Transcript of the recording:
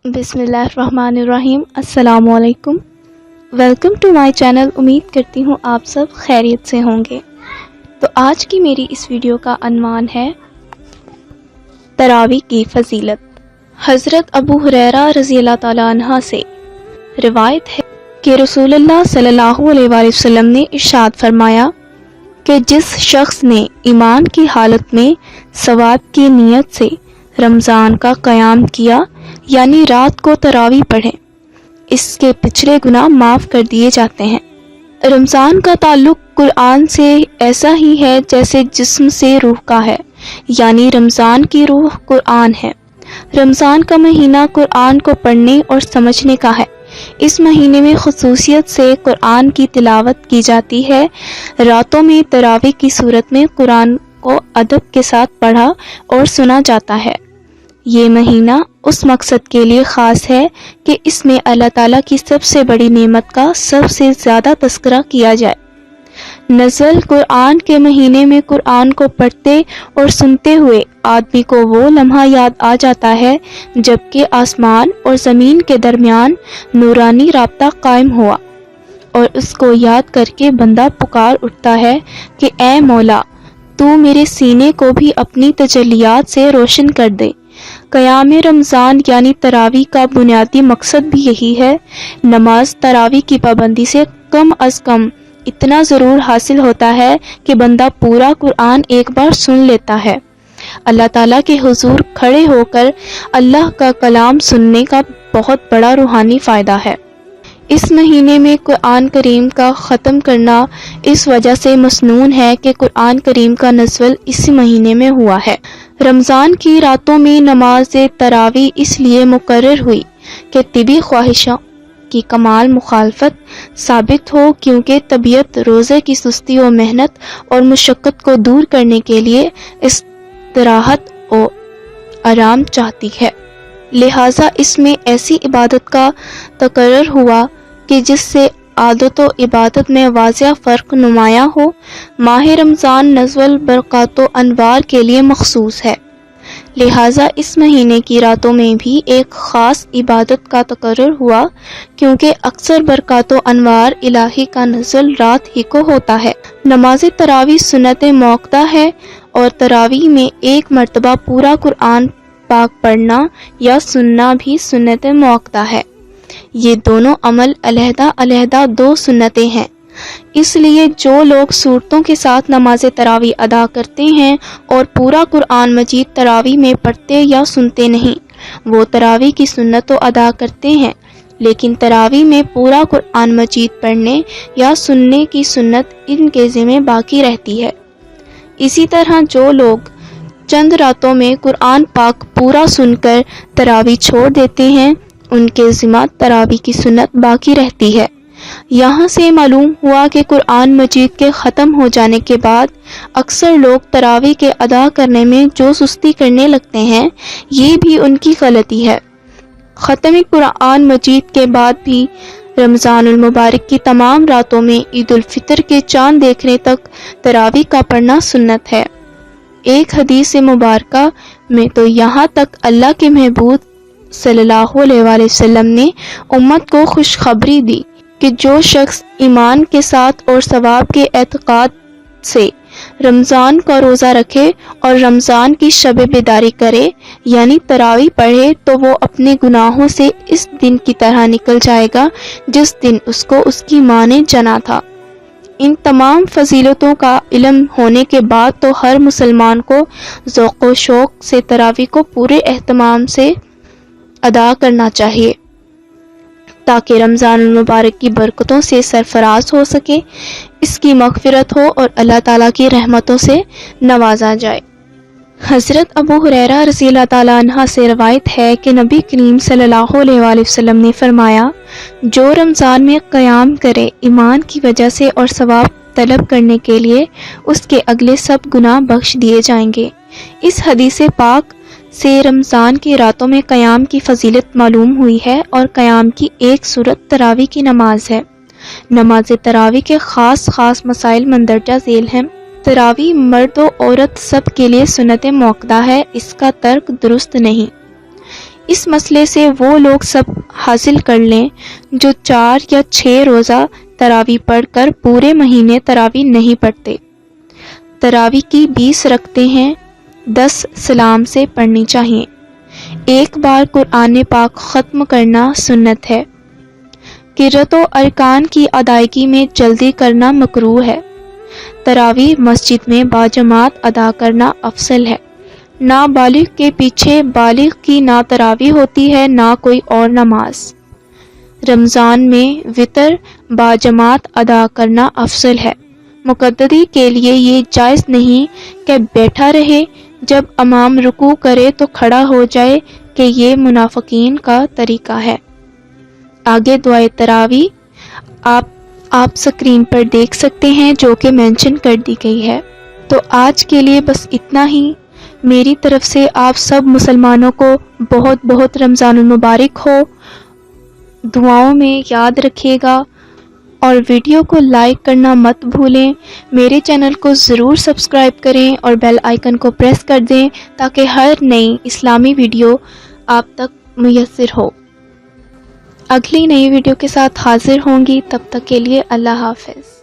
بسم اللہ الرحمن الرحیم۔ السلام علیکم، ویلکم ٹو مائی چینل۔ امید کرتی ہوں آپ سب خیریت سے ہوں گے۔ تو آج کی میری اس ویڈیو کا عنوان ہے تراویح کی فضیلت۔ حضرت ابو ہریرہ رضی اللہ تعالیٰ عنہ سے روایت ہے کہ رسول اللہ صلی اللہ علیہ وآلہ وسلم نے ارشاد فرمایا کہ جس شخص نے ایمان کی حالت میں ثواب کی نیت سے رمضان کا قیام کیا، یعنی رات کو تراویح پڑھے، اس کے پچھلے گناہ معاف کر دیے جاتے ہیں۔ رمضان کا تعلق قرآن سے ایسا ہی ہے جیسے جسم سے روح کا ہے، یعنی رمضان کی روح قرآن ہے۔ رمضان کا مہینہ قرآن کو پڑھنے اور سمجھنے کا ہے۔ اس مہینے میں خصوصیت سے قرآن کی تلاوت کی جاتی ہے۔ راتوں میں تراویح کی صورت میں قرآن کو ادب کے ساتھ پڑھا اور سنا جاتا ہے۔ یہ مہینہ اس مقصد کے لیے خاص ہے کہ اس میں اللہ تعالیٰ کی سب سے بڑی نعمت کا سب سے زیادہ تذکرہ کیا جائے۔ نزول قرآن کے مہینے میں قرآن کو پڑھتے اور سنتے ہوئے آدمی کو وہ لمحہ یاد آ جاتا ہے جبکہ آسمان اور زمین کے درمیان نورانی رابطہ قائم ہوا، اور اس کو یاد کر کے بندہ پکار اٹھتا ہے کہ اے مولا، تو میرے سینے کو بھی اپنی تجلیات سے روشن کر دے۔ قیام رمضان یعنی تراویح کا بنیادی مقصد بھی یہی ہے۔ نماز تراویح کی پابندی سے کم از کم اتنا ضرور حاصل ہوتا ہے کہ بندہ پورا قرآن ایک بار سن لیتا ہے۔ اللہ تعالیٰ کے حضور کھڑے ہو کر اللہ کا کلام سننے کا بہت بڑا روحانی فائدہ ہے۔ اس مہینے میں قرآن کریم کا ختم کرنا اس وجہ سے مسنون ہے کہ قرآن کریم کا نزول اسی مہینے میں ہوا ہے۔ رمضان کی راتوں میں نماز تراویح اس لیے مقرر ہوئی کہ طبی خواہشوں کی کمال مخالفت ثابت ہو، کیونکہ طبیعت روزے کی سستی و محنت اور مشقت کو دور کرنے کے لیے استراحت و آرام چاہتی ہے۔ لہٰذا اس میں ایسی عبادت کا تقرر ہوا کہ جس سے عادت و عبادت میں واضح فرق نمایاں ہو۔ ماہ رمضان نزول برکات و انوار کے لیے مخصوص ہے، لہٰذا اس مہینے کی راتوں میں بھی ایک خاص عبادت کا تقرر ہوا، کیونکہ اکثر برکات و انوار الہی کا نزول رات ہی کو ہوتا ہے۔ نماز تراویح سنت موقتہ ہے، اور تراویح میں ایک مرتبہ پورا قرآن پاک پڑھنا یا سننا بھی سنت موقتہ ہے۔ یہ دونوں عمل علیحدہ علیحدہ دو سنتیں ہیں، اس لیے جو لوگ صورتوں کے ساتھ نماز تراویح ادا کرتے ہیں اور پورا قرآن مجید تراویح میں پڑھتے یا سنتے نہیں، وہ تراویح کی سنت تو ادا کرتے ہیں، لیکن تراویح میں پورا قرآن مجید پڑھنے یا سننے کی سنت ان کے ذمہ باقی رہتی ہے۔ اسی طرح جو لوگ چند راتوں میں قرآن پاک پورا سن کر تراویح چھوڑ دیتے ہیں، ان کے ذمہ تراویح کی سنت باقی رہتی ہے۔ یہاں سے معلوم ہوا کہ قرآن مجید کے ختم ہو جانے کے بعد اکثر لوگ تراویح کے ادا کرنے میں جو سستی کرنے لگتے ہیں، یہ بھی ان کی غلطی ہے۔ ختم قرآن مجید کے بعد بھی رمضان المبارک کی تمام راتوں میں عید الفطر کے چاند دیکھنے تک تراویح کا پڑھنا سنت ہے۔ ایک حدیث مبارکہ میں تو یہاں تک اللہ کے محبوب صلی اللہ علیہ وآلہ وسلم نے امت کو خوشخبری دی کہ جو شخص ایمان کے ساتھ اور ثواب کے اعتقاد سے رمضان کا روزہ رکھے اور رمضان کی شب بیداری کرے، یعنی تراویح پڑھے، تو وہ اپنے گناہوں سے اس دن کی طرح نکل جائے گا جس دن اس کو اس کی ماں نے جنا تھا۔ ان تمام فضیلتوں کا علم ہونے کے بعد تو ہر مسلمان کو ذوق و شوق سے تراویح کو پورے اہتمام سے ادا کرنا چاہیے، تاکہ رمضان المبارک کی برکتوں سے سرفراز ہو سکے، اس کی مغفرت ہو اور اللہ تعالیٰ کی رحمتوں سے نوازا جائے۔ حضرت ابو ہریرہ رضی اللہ تعالیٰ عنہ سے روایت ہے کہ نبی کریم صلی اللہ علیہ وآلہ وسلم نے فرمایا، جو رمضان میں قیام کرے ایمان کی وجہ سے اور ثواب طلب کرنے کے لیے، اس کے اگلے سب گناہ بخش دیے جائیں گے۔ اس حدیث پاک سے رمضان کی راتوں میں قیام کی فضیلت معلوم ہوئی ہے، اور قیام کی ایک صورت تراویح کی نماز ہے۔ نماز تراویح کے خاص مسائل مندرجہ ذیل ہیں۔ تراویح مرد و عورت سب کے لیے سنت موقتہ ہے، اس کا ترک درست نہیں۔ اس مسئلے سے وہ لوگ سب حاصل کر لیں جو 4 یا 6 روزہ تراویح پڑھ کر پورے مہینے تراویح نہیں پڑھتے۔ تراویح کی 20 رکعتیں ہیں، 10 سلام سے پڑھنی چاہیے۔ ایک بار قرآن پاک ختم کرنا سنت ہے۔ قرۃ و ارکان کی ادائیگی میں جلدی کرنا مکروہ ہے۔ تراویح مسجد میں باجماعت ادا کرنا افضل ہے۔ نابالغ کے پیچھے بالغ کی نہ تراویح ہوتی ہے نہ کوئی اور نماز۔ رمضان میں وطر باجماعت ادا کرنا افضل ہے۔ مقتدی کے لیے یہ جائز نہیں کہ بیٹھا رہے، جب امام رکوع کرے تو کھڑا ہو جائے، کہ یہ منافقین کا طریقہ ہے۔ آگے دعائے تراویح آپ سکرین پر دیکھ سکتے ہیں، جو کہ مینشن کر دی گئی ہے۔ تو آج کے لیے بس اتنا ہی۔ میری طرف سے آپ سب مسلمانوں کو بہت بہت رمضان المبارک ہو۔ دعاؤں میں یاد رکھیے گا اور ویڈیو کو لائک کرنا مت بھولیں۔ میرے چینل کو ضرور سبسکرائب کریں اور بیل آئیکن کو پریس کر دیں تاکہ ہر نئی اسلامی ویڈیو آپ تک میسر ہو۔ اگلی نئی ویڈیو کے ساتھ حاضر ہوں گی، تب تک کے لیے اللہ حافظ۔